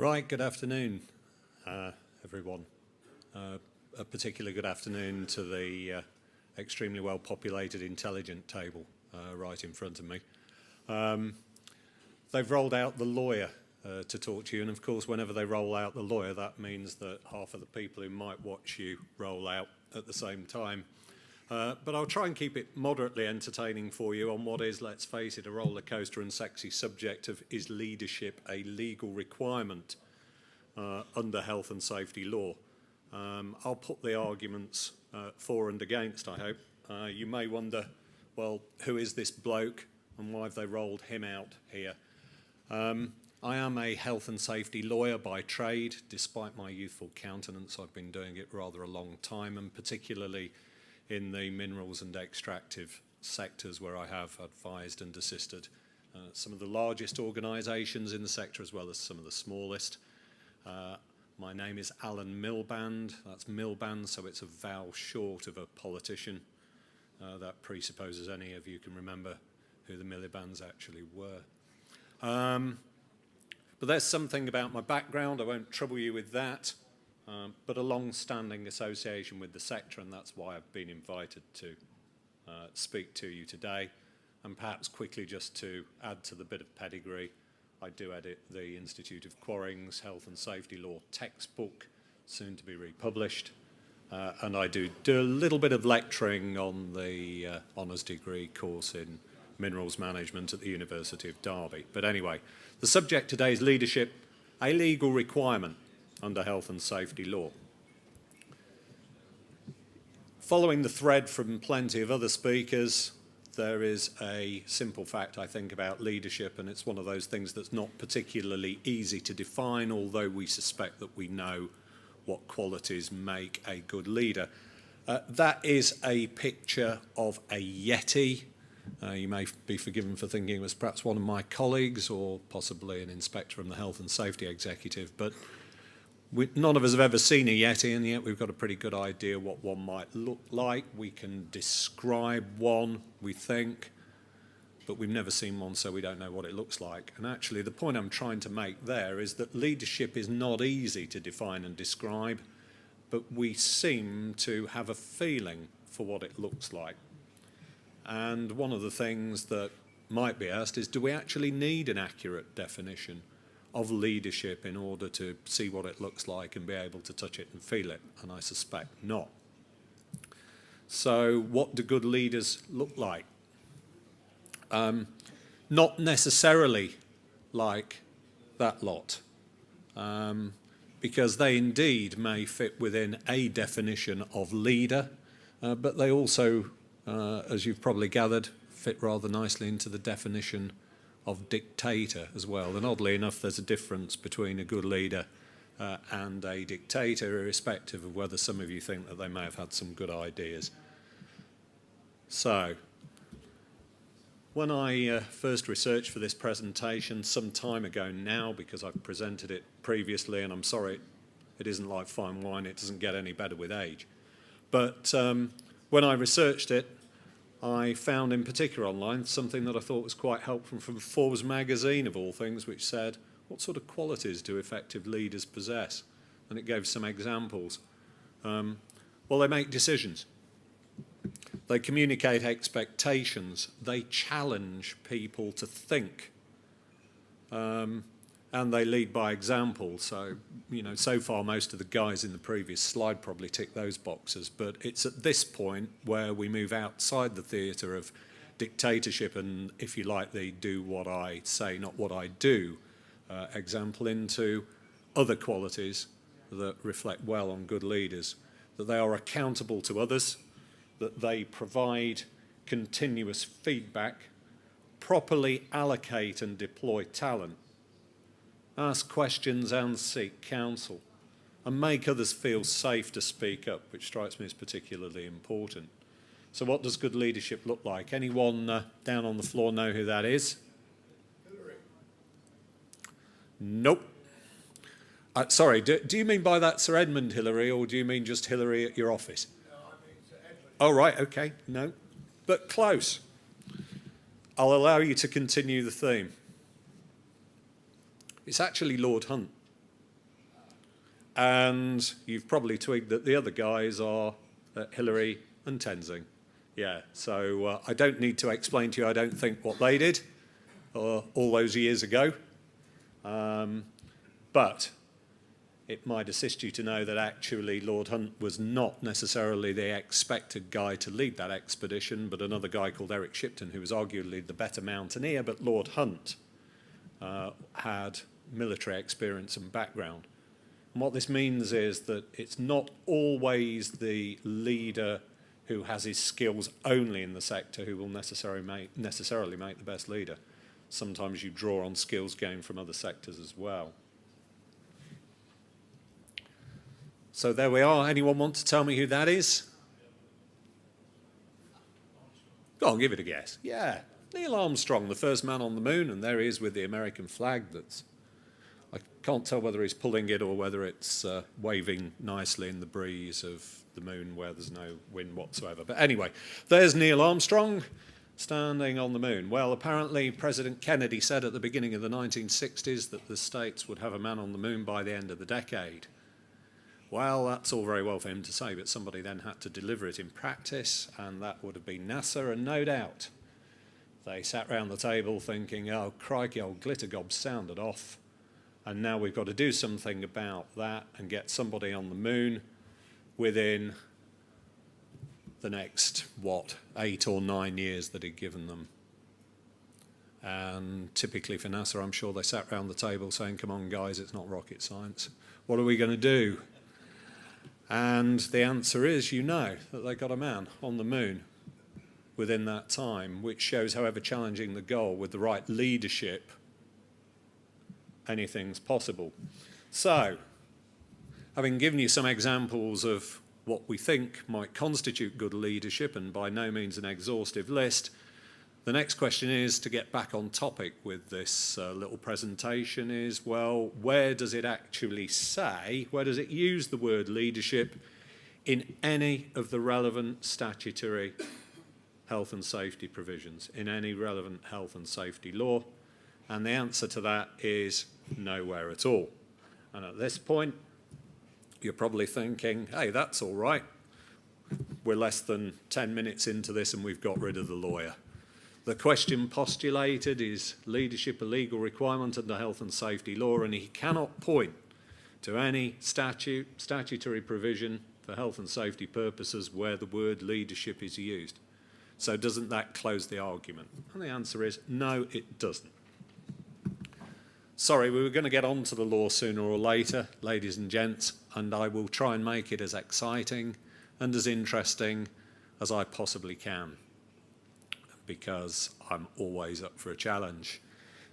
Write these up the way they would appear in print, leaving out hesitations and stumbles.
Right, good afternoon, everyone. A particular good afternoon to the extremely well-populated intelligent table right in front of me. They've rolled out the lawyer to talk to you, and of course, whenever they roll out the lawyer, that means that half of the people who might watch you roll out at the same time. But I'll try and keep it moderately entertaining for you on what is, let's face it, a roller coaster and sexy subject of is leadership a legal requirement under health and safety law. I'll put the arguments for and against, I hope. You may wonder, well, who is this bloke and why have they rolled him out here? I am a health and safety lawyer by trade. Despite my youthful countenance, I've been doing it rather a long time, and particularly in the minerals and extractive sectors where I have advised and assisted some of the largest organisations in the sector as well as some of the smallest. My name is Alan Millband. That's Millband, so it's a vowel short of a politician. That presupposes any of you can remember who the Milbands actually were. But there's something about my background. I won't trouble you with that. But a long-standing association with the sector, and that's why I've been invited to speak to you today. And perhaps quickly just to add to the bit of pedigree, I do edit the Institute of Quarrying's Health and Safety Law textbook, soon to be republished. And I do a little bit of lecturing on the honours degree course in minerals management at the University of Derby. But anyway, the subject today is leadership, a legal requirement under health and safety law. Following the thread from plenty of other speakers, there is a simple fact, I think, about leadership, and it's one of those things that's not particularly easy to define, although we suspect that we know what qualities make a good leader. That is a picture of a Yeti. You may be forgiven for thinking it was perhaps one of my colleagues or possibly an inspector from the Health and Safety Executive, but none of us have ever seen a Yeti, and yet we've got a pretty good idea what one might look like. We can describe one, we think, but we've never seen one, so we don't know what it looks like. And actually, the point I'm trying to make there is that leadership is not easy to define and describe, but we seem to have a feeling for what it looks like. And one of the things that might be asked is, do we actually need an accurate definition of leadership in order to see what it looks like and be able to touch it and feel it? And I suspect not. So what do good leaders look like? Not necessarily like that lot, because they indeed may fit within a definition of leader, but they also, as you've probably gathered, fit rather nicely into the definition of dictator as well. And oddly enough, there's a difference between a good leader and a dictator, irrespective of whether some of you think that they may have had some good ideas. So, when I first researched for this presentation some time ago now, because I've presented it previously, and I'm sorry, it isn't like fine wine, it doesn't get any better with age. But when I researched it, I found in particular online something that I thought was quite helpful from Forbes magazine, of all things, which said, what sort of qualities do effective leaders possess? And it gave some examples. Well, they make decisions. They communicate expectations. They challenge people to think. And they lead by example. So, you know, so far most of the guys in the previous slide probably tick those boxes, but it's at this point where we move outside the theatre of dictatorship and, if you like, the do what I say, not what I do example into other qualities that reflect well on good leaders, that they are accountable to others, that they provide continuous feedback, properly allocate and deploy talent, ask questions and seek counsel, and make others feel safe to speak up, which strikes me as particularly important. So what does good leadership look like? Anyone down on the floor know who that is? Hillary. Nope. Sorry, do you mean by that Sir Edmund Hillary, or do you mean just Hillary at your office? No, I mean Sir Edmund. Oh, right, okay, no. But close. I'll allow you to continue the theme. It's actually Lord Hunt. And you've probably twigged that the other guys are Hillary and Tenzing. Yeah, so I don't need to explain to you, I don't think, what they did all those years ago. But it might assist you to know that actually Lord Hunt was not necessarily the expected guy to lead that expedition, but another guy called Eric Shipton, who was arguably the better mountaineer, but Lord Hunt had military experience and background. And what this means is that it's not always the leader who has his skills only in the sector who will necessarily make the best leader. Sometimes you draw on skills gained from other sectors as well. So there we are. Anyone want to tell me who that is? Go on, give it a guess. Yeah, Neil Armstrong, the first man on the moon, and there he is with the American flag. I can't tell whether he's pulling it or whether it's waving nicely in the breeze of the moon where there's no wind whatsoever. But anyway, there's Neil Armstrong standing on the moon. Well, apparently President Kennedy said at the beginning of the 1960s that the States would have a man on the moon by the end of the decade. Well, that's all very well for him to say, but somebody then had to deliver it in practice, and that would have been NASA, and no doubt they sat round the table thinking, oh, crikey, old Glittergob sounded off, and now we've got to do something about that and get somebody on the moon within the next, 8 or 9 years that he'd given them. And typically for NASA, I'm sure they sat round the table saying, come on, guys, it's not rocket science. What are we going to do? And the answer is, that they got a man on the moon within that time, which shows however challenging the goal, with the right leadership, anything's possible. So, having given you some examples of what we think might constitute good leadership, and by no means an exhaustive list, the next question is, to get back on topic with this little presentation, is, well, where does it actually say, where does it use the word leadership in any of the relevant statutory health and safety provisions, in any relevant health and safety law? And the answer to that is nowhere at all. And at this point, you're probably thinking, hey, that's all right. We're less than 10 minutes into this and we've got rid of the lawyer. The question postulated is leadership a legal requirement under health and safety law, and he cannot point to any statutory provision for health and safety purposes where the word leadership is used. So doesn't that close the argument? And the answer is no, it doesn't. Sorry, we were going to get on to the law sooner or later, ladies and gents, and I will try and make it as exciting and as interesting as I possibly can, because I'm always up for a challenge.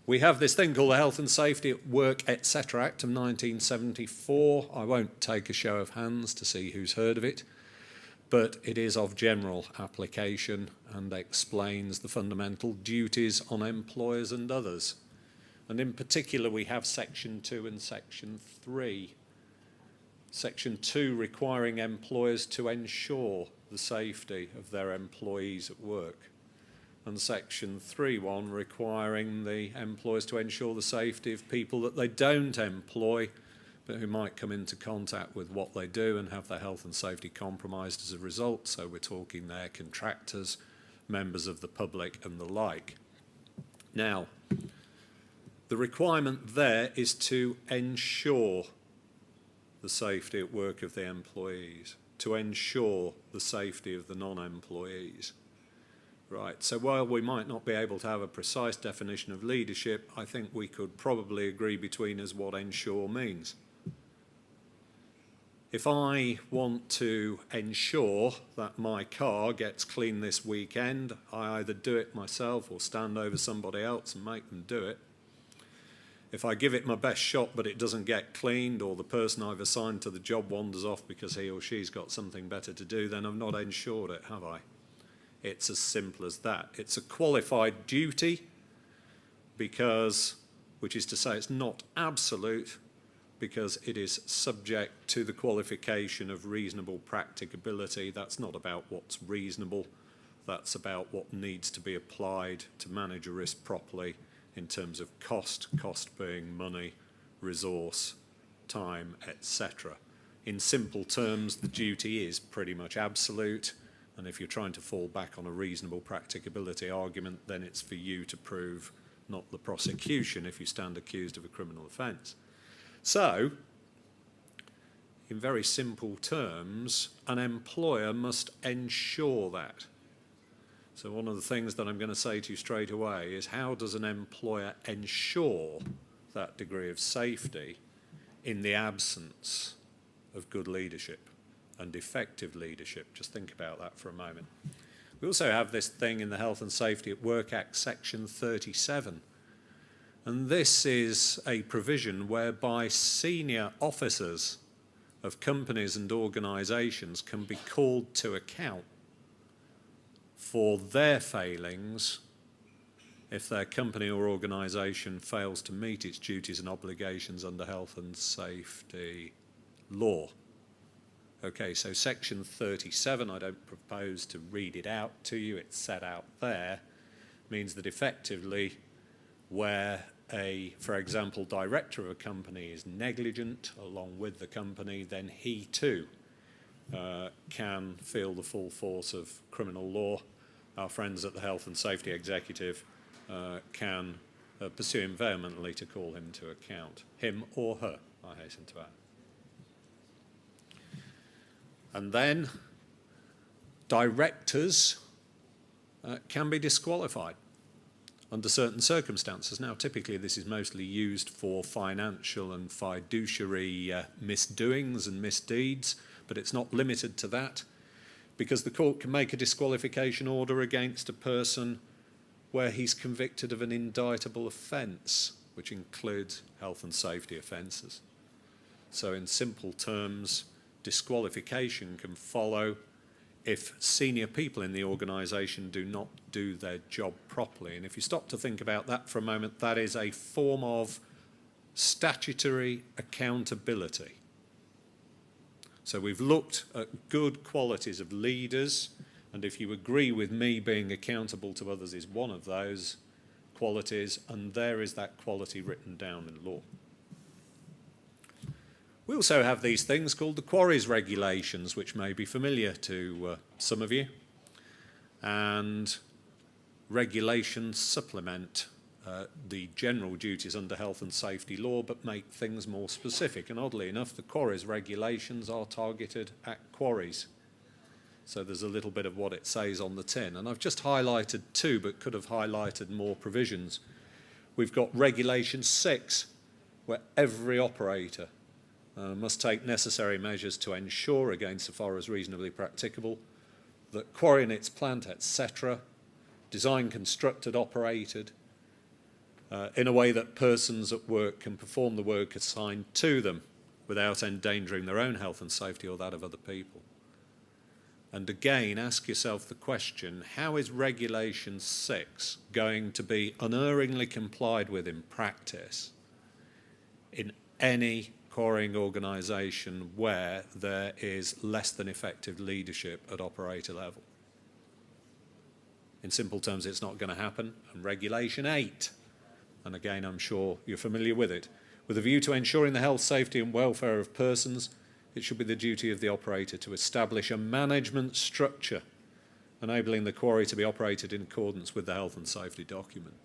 We have this thing called the Health and Safety at Work, etc. Act of 1974. I won't take a show of hands to see who's heard of it, but it is of general application and explains the fundamental duties on employers and others. And in particular, we have Section 2 and Section 3. Section 2 requiring employers to ensure the safety of their employees at work, and Section 3.1 requiring the employers to ensure the safety of people that they don't employ, but who might come into contact with what they do and have their health and safety compromised as a result. So we're talking there contractors, members of the public and the like. Now, the requirement there is to ensure the safety at work of the employees, to ensure the safety of the non-employees. Right, so while we might not be able to have a precise definition of leadership, I think we could probably agree between us what ensure means. If I want to ensure that my car gets cleaned this weekend, I either do it myself or stand over somebody else and make them do it. If I give it my best shot but it doesn't get cleaned, or the person I've assigned to the job wanders off because he or she's got something better to do, then I've not ensured it, have I? It's as simple as that. It's a qualified duty, which is to say it's not absolute, because it is subject to the qualification of reasonable practicability. That's not about what's reasonable. That's about what needs to be applied to manage a risk properly in terms of cost being money, resource, time, etc. In simple terms, the duty is pretty much absolute, and if you're trying to fall back on a reasonable practicability argument, then it's for you to prove, not the prosecution, if you stand accused of a criminal offence. So, in very simple terms, an employer must ensure that. So one of the things that I'm going to say to you straight away is, how does an employer ensure that degree of safety in the absence of good leadership and effective leadership? Just think about that for a moment. We also have this thing in the Health and Safety at Work Act, Section 37. And this is a provision whereby senior officers of companies and organisations can be called to account for their failings if their company or organisation fails to meet its duties and obligations under health and safety law. Okay, so Section 37, I don't propose to read it out to you, it's set out there, means that effectively where for example, director of a company is negligent along with the company, then he too can feel the full force of criminal law. Our friends at the Health and Safety Executive can pursue him vehemently to call him to account. Him or her, I hasten to add. And then directors can be disqualified under certain circumstances. Now, typically this is mostly used for financial and fiduciary misdoings and misdeeds, but it's not limited to that, because the court can make a disqualification order against a person where he's convicted of an indictable offence, which includes health and safety offences. So in simple terms, disqualification can follow if senior people in the organisation do not do their job properly. And if you stop to think about that for a moment, that is a form of statutory accountability. So we've looked at good qualities of leaders, and if you agree with me, being accountable to others is one of those qualities, and there is that quality written down in law. We also have these things called the Quarries regulations, which may be familiar to some of you. And regulations supplement the general duties under health and safety law, but make things more specific. And oddly enough, the Quarries regulations are targeted at quarries. So there's a little bit of what it says on the tin. And I've just highlighted two, but could have highlighted more provisions. We've got Regulation 6, where every operator must take necessary measures to ensure, again so far as reasonably practicable, that quarry in its plant, etc., designed, constructed, operated in a way that persons at work can perform the work assigned to them without endangering their own health and safety or that of other people. And again, ask yourself the question, how is Regulation 6 going to be unerringly complied with in practice in any quarrying organisation where there is less than effective leadership at operator level? In simple terms, it's not going to happen. And Regulation 8, and again I'm sure you're familiar with it, with a view to ensuring the health, safety and welfare of persons, it should be the duty of the operator to establish a management structure enabling the quarry to be operated in accordance with the health and safety document.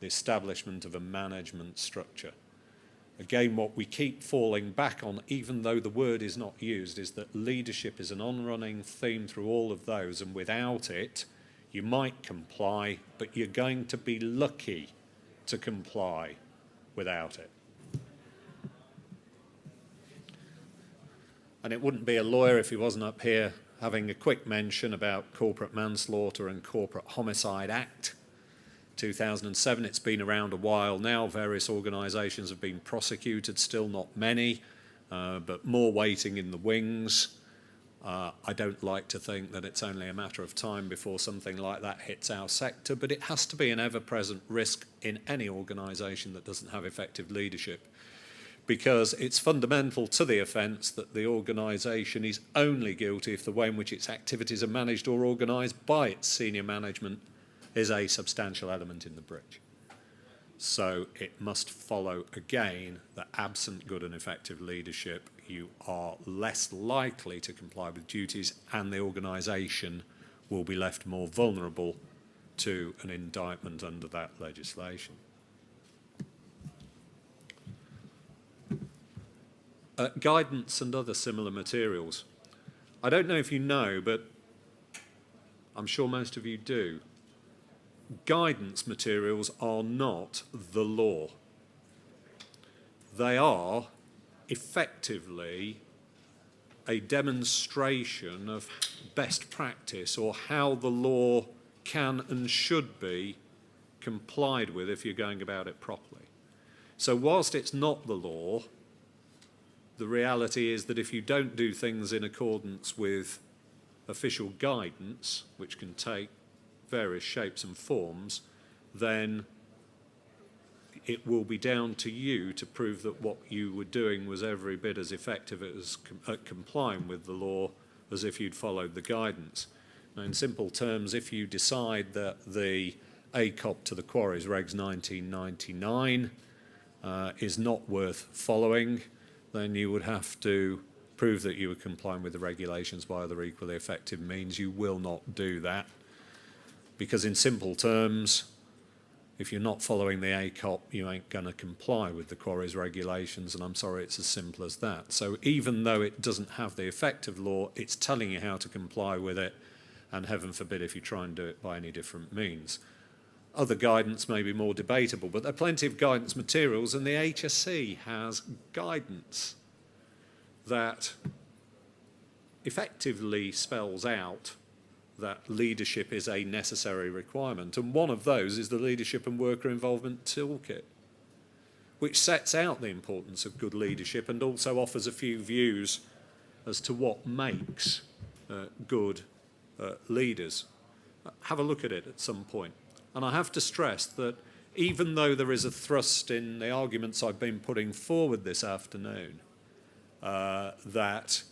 The establishment of a management structure. Again, what we keep falling back on, even though the word is not used, is that leadership is an on-running theme through all of those, and without it, you might comply, but you're going to be lucky to comply without it. And it wouldn't be a lawyer if he wasn't up here having a quick mention about Corporate Manslaughter and Corporate Homicide Act 2007. It's been around a while now. Various organisations have been prosecuted, still not many, but more waiting in the wings. I don't like to think that it's only a matter of time before something like that hits our sector, but it has to be an ever-present risk in any organisation that doesn't have effective leadership, because it's fundamental to the offence that the organisation is only guilty if the way in which its activities are managed or organised by its senior management is a substantial element in the breach. So it must follow again that absent good and effective leadership, you are less likely to comply with duties, and the organisation will be left more vulnerable to an indictment under that legislation. Guidance and other similar materials. I don't know if you know, but I'm sure most of you do. Guidance materials are not the law. They are effectively a demonstration of best practice, or how the law can and should be complied with if you're going about it properly. So whilst it's not the law, the reality is that if you don't do things in accordance with official guidance, which can take various shapes and forms, then it will be down to you to prove that what you were doing was every bit as effective at complying with the law as if you'd followed the guidance. Now, in simple terms, if you decide that the ACOP to the Quarries Regs 1999 is not worth following, then you would have to prove that you were complying with the regulations by other equally effective means. You will not do that, because in simple terms, if you're not following the ACOP, you ain't going to comply with the Quarries regulations, and I'm sorry, it's as simple as that. So even though it doesn't have the effect of law, it's telling you how to comply with it, and heaven forbid if you try and do it by any different means. Other guidance may be more debatable, but there are plenty of guidance materials, and the HSE has guidance that effectively spells out that leadership is a necessary requirement. And one of those is the Leadership and Worker Involvement Toolkit, which sets out the importance of good leadership and also offers a few views as to what makes good leaders. Have a look at it at some point. And I have to stress that even though there is a thrust in the arguments I've been putting forward this afternoon, that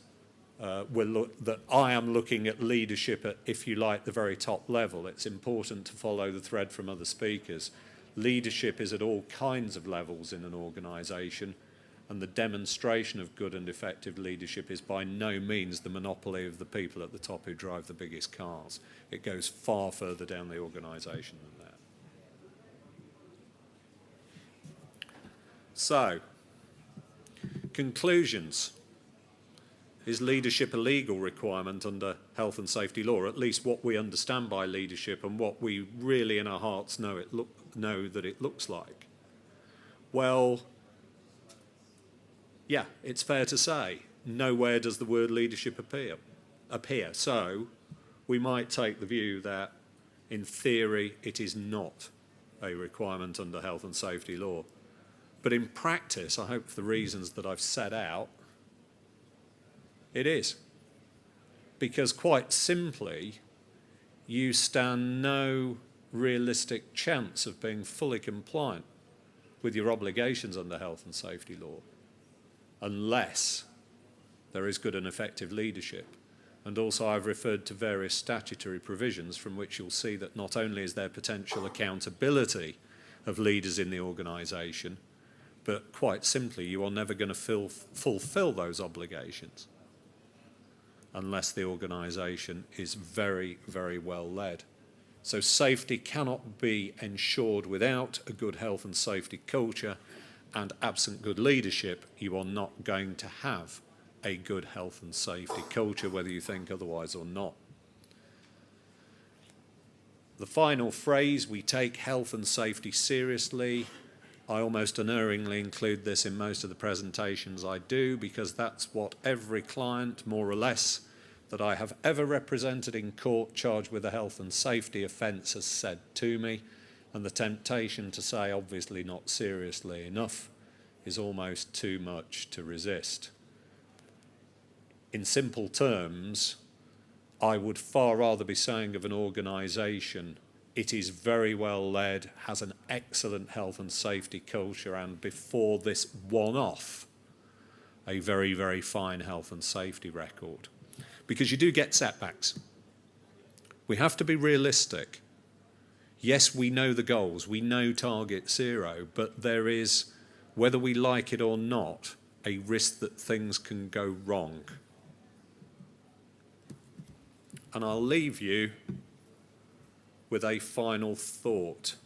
I am looking at leadership at, if you like, the very top level, it's important to follow the thread from other speakers. Leadership is at all kinds of levels in an organisation, and the demonstration of good and effective leadership is by no means the monopoly of the people at the top who drive the biggest cars. It goes far further down the organisation than that. So, conclusions. Is leadership a legal requirement under health and safety law? At least what we understand by leadership and what we really in our hearts know that it looks like. Well, yeah, it's fair to say nowhere does the word leadership appear. So we might take the view that in theory it is not a requirement under health and safety law. But in practice, I hope for the reasons that I've set out, it is. Because quite simply, you stand no realistic chance of being fully compliant with your obligations under health and safety law unless there is good and effective leadership. And also I've referred to various statutory provisions from which you'll see that not only is there potential accountability of leaders in the organisation, but quite simply you are never going to fulfil those obligations unless the organisation is very, very well led. So safety cannot be ensured without a good health and safety culture, and absent good leadership, you are not going to have a good health and safety culture, whether you think otherwise or not. The final phrase, we take health and safety seriously. I almost unerringly include this in most of the presentations I do, because that's what every client, more or less, that I have ever represented in court charged with a health and safety offence has said to me, and the temptation to say obviously not seriously enough is almost too much to resist. In simple terms, I would far rather be saying of an organisation, it is very well led, has an excellent health and safety culture, and before this one-off, a very, very fine health and safety record. Because you do get setbacks. We have to be realistic. Yes, we know the goals, we know target zero, but there is, whether we like it or not, a risk that things can go wrong. And I'll leave you with a final thought.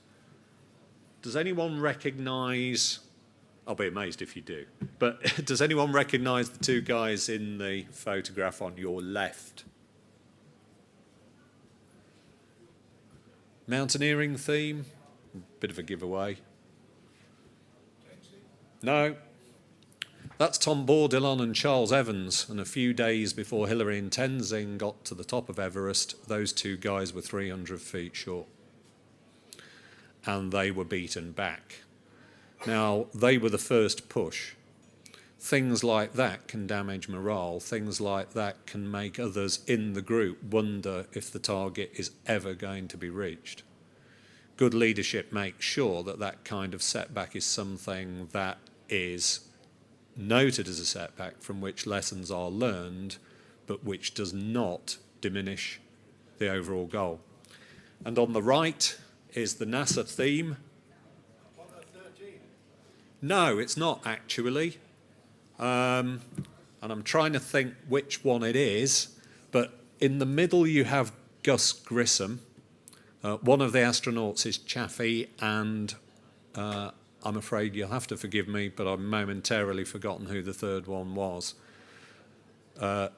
Does anyone recognise, I'll be amazed if you do, but does anyone recognise the two guys in the photograph on your left? Mountaineering theme? Bit of a giveaway. No. That's Tom Bourdillon and Charles Evans, and a few days before Hillary and Tenzing got to the top of Everest, those two guys were 300 feet short. And they were beaten back. Now, they were the first push. Things like that can damage morale. Things like that can make others in the group wonder if the target is ever going to be reached. Good leadership makes sure that that kind of setback is something that is noted as a setback from which lessons are learned, but which does not diminish the overall goal. And on the right is the NASA theme. Apollo 13. No, it's not actually. And I'm trying to think which one it is, but in the middle you have Gus Grissom. One of the astronauts is Chaffee, and I'm afraid you'll have to forgive me, but I've momentarily forgotten who the third one was.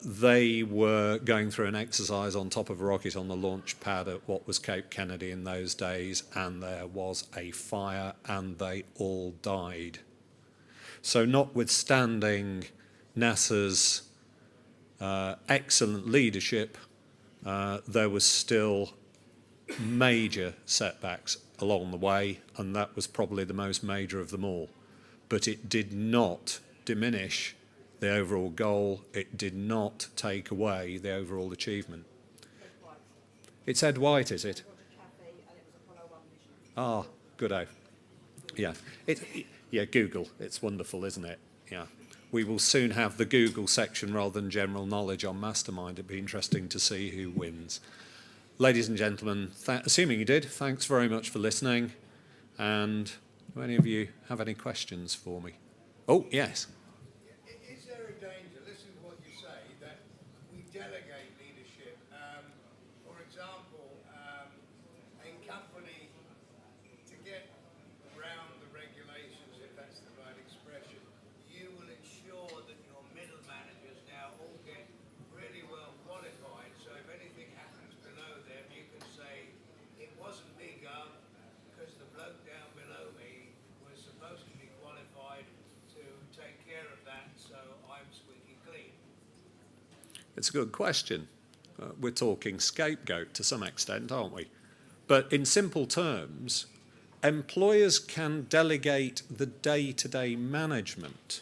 They were going through an exercise on top of a rocket on the launch pad at what was Cape Kennedy in those days, and there was a fire and they all died. So notwithstanding NASA's excellent leadership, there was still major setbacks along the way, and that was probably the most major of them all. But it did not diminish the overall goal. It did not take away the overall achievement. It's Ed White, is it? Ah, good-o. Yeah. Yeah, Google. It's wonderful, isn't it? Yeah. We will soon have the Google section rather than general knowledge on Mastermind. It'd be interesting to see who wins. Ladies and gentlemen, assuming you did, thanks very much for listening. And do any of you have any questions for me? Oh, yes. Is there a danger, listen to what you say, that we delegate leadership? For example, a company, to get around the regulations, if that's the right expression, you will ensure that your middle managers now all get really well qualified, so if anything happens below them, you can say, it wasn't me, Gov, because the bloke down below me was supposed to be qualified to take care of that, so I'm squeaky clean. It's a good question. We're talking scapegoat to some extent, aren't we? But in simple terms, employers can delegate the day-to-day management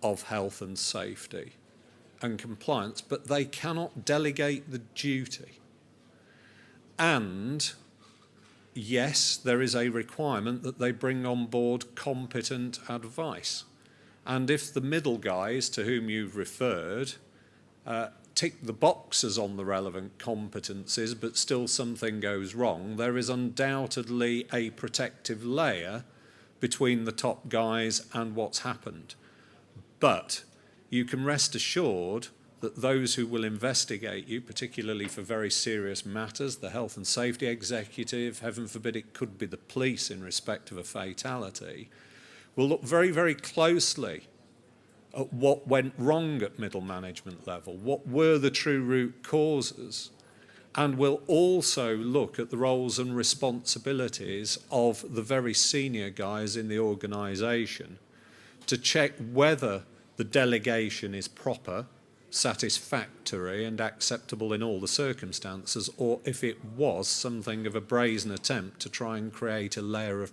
of health and safety and compliance, but they cannot delegate the duty. And yes, there is a requirement that they bring on board competent advice. And if the middle guys to whom you've referred tick the boxes on the relevant competencies, but still something goes wrong, there is undoubtedly a protective layer between the top guys and what's happened. But you can rest assured that those who will investigate you, particularly for very serious matters, the health and safety executive, heaven forbid it could be the police in respect of a fatality, will look very, very closely at what went wrong at middle management level, what were the true root causes, and will also look at the roles and responsibilities of the very senior guys in the organisation to check whether the delegation is proper, satisfactory and acceptable in all the circumstances, or if it was something of a brazen attempt to try and create a layer of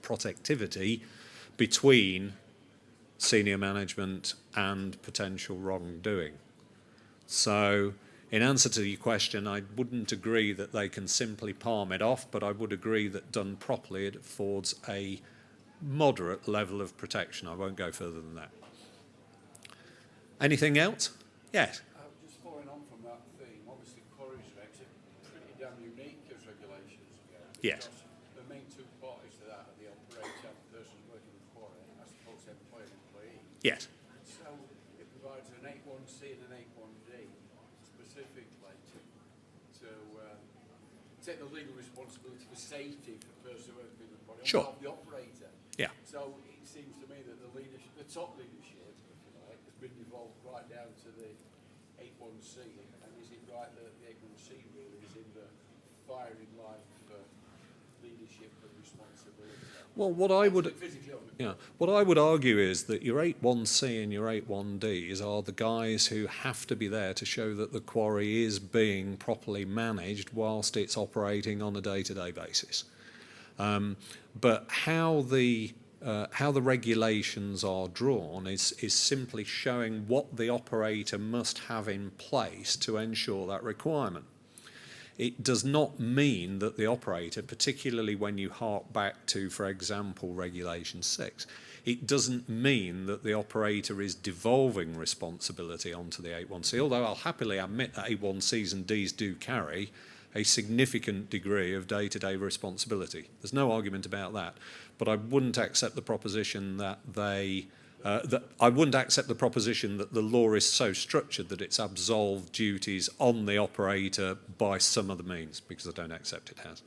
protectivity between senior management and potential wrongdoing. So in answer to your question, I wouldn't agree that they can simply palm it off, but I would agree that done properly it affords a moderate level of protection. I won't go further than that. Anything else? Yes. Just following on from that theme, obviously Quarry's regs are pretty damn unique as regulations go. Yes. The main two parties to that are the operator, the person working with Quarry, as opposed to employer and employee. Yes. So it provides an 8.1c and an 8.1d specifically to take the legal responsibility for safety for the person who has been the body Sure. of the operator. Yeah. So it seems to me that the leadership, the top leadership, if you like, has been devolved right down to the 8.1c. And is it right that the 8.1c really is in the firing line for leadership and responsibility? Well, what I would... Physically on the Yeah, what I would argue is that your 8.1c and your 8.1ds are the guys who have to be there to show that the quarry is being properly managed whilst it's operating on a day-to-day basis. But how the regulations are drawn is simply showing what the operator must have in place to ensure that requirement. It does not mean that the operator, particularly when you hark back to, for example, Regulation 6, it doesn't mean that the operator is devolving responsibility onto the 8.1c, although I'll happily admit that 8.1cs and Ds do carry a significant degree of day-to-day responsibility. There's no argument about that. But I wouldn't accept the proposition that the law is so structured that it's absolved duties on the operator by some other means, because I don't accept it has. Do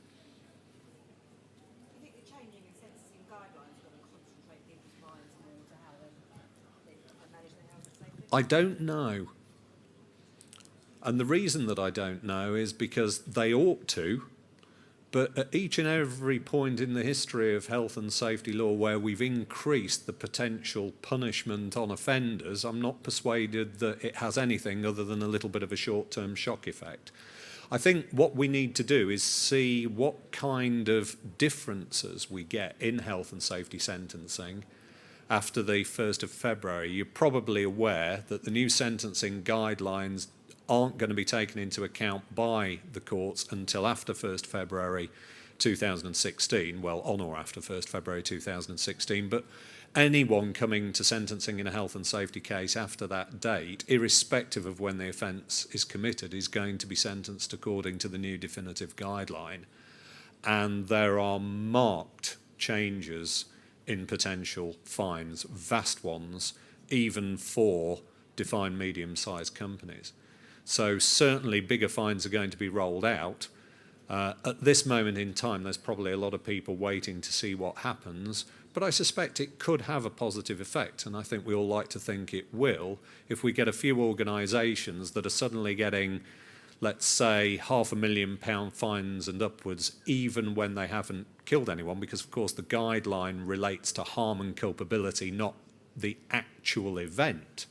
you think the changing in sentencing guidelines are going to concentrate people's minds more to how they manage their health and safety? I don't know. And the reason that I don't know is because they ought to, but at each and every point in the history of health and safety law where we've increased the potential punishment on offenders, I'm not persuaded that it has anything other than a little bit of a short-term shock effect. I think what we need to do is see what kind of differences we get in health and safety sentencing after the 1st of February. You're probably aware that the new sentencing guidelines aren't going to be taken into account by the courts until after 1st February 2016, well, on or after 1st February 2016, but anyone coming to sentencing in a health and safety case after that date, irrespective of when the offence is committed, is going to be sentenced according to the new definitive guideline. And there are marked changes in potential fines, vast ones, even for defined medium-sized companies. So certainly bigger fines are going to be rolled out. At this moment in time, there's probably a lot of people waiting to see what happens, but I suspect it could have a positive effect, and I think we all like to think it will, if we get a few organisations that are suddenly getting, let's say, £500,000 fines and upwards, even when they haven't killed anyone, because of course the guideline relates to harm and culpability, not the actual event.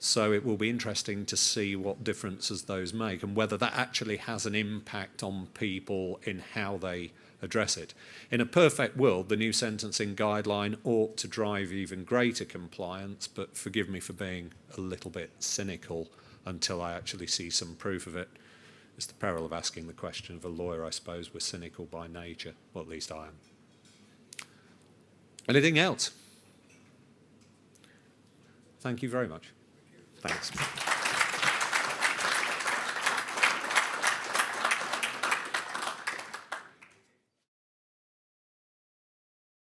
So it will be interesting to see what differences those make and whether that actually has an impact on people in how they address it. In a perfect world, the new sentencing guideline ought to drive even greater compliance, but forgive me for being a little bit cynical until I actually see some proof of it. It's the peril of asking the question of a lawyer, I suppose. We're cynical by nature, well, at least I am. Anything else? Thank you very much. Thanks.